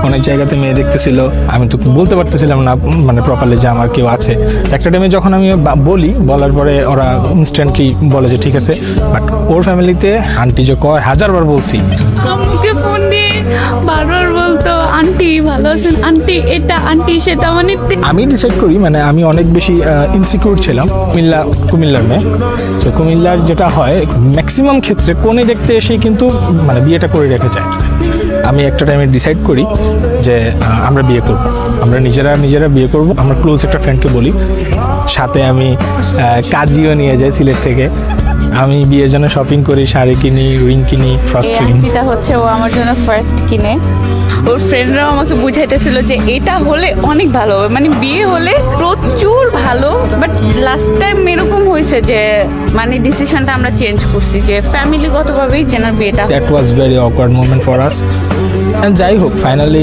অনেক জায়গাতে মেয়ে দেখতেছিল, আমি তো বলতে পারতেছিলাম না মানে প্রপারলি যে আমার কেউ আছে। একটা টাইমে যখন আমি বলার পরে ওরা ইনস্ট্যান্টলি বলে যে ঠিক আছে, বাট ওর ফ্যামিলিতে আন্টি যে কয় হাজারবার বলছি, আম্মুকে ফোন দিয়ে বারবার বলতো আন্টি ভালো আছেন, আন্টি এটা আন্টি সেটা, মানে আমি ডিসাইড করি মানে আমি অনেক বেশি ইনসিকিউর ছিলাম। কুমিল্লার মেয়ে, তো কুমিল্লার যেটা হয় ম্যাক্সিমাম ক্ষেত্রে কোণে দেখতে এসেই কিন্তু মানে বিয়েটা করে রেখে যায়। আমি একটা টাইমে ডিসাইড করি যে আমরা বিয়ে করব, আমরা নিজেরা বিয়ে করব। আমার ক্লোজ একটা ফ্রেন্ডকে বলি, সাথে আমি কাজিও নিয়ে যাই সিলেট থেকে। আমি বিয়ের জন্য শপিং করি, শাড়ি কিনি, রিং কিনি, ফার্স্ট এই কিনি। আংটিটা হচ্ছে ও আমার জন্য ফার্স্ট কিনে। ওর ফ্রেন্ডরাও আমাকে বুঝাইতেছিল যে এটা হলে অনেক ভালো হবে, মানে বিয়ে হলে প্রচুর ভালো। বাট লাস্ট টাইম এরকম হয়েছে যে মানে ডিসিশনটা আমরা চেঞ্জ করছি যে ফ্যামিলিগতভাবেই যেন বিয়েটা। That was very awkward moment for us. যাই হোক, ফাইনালি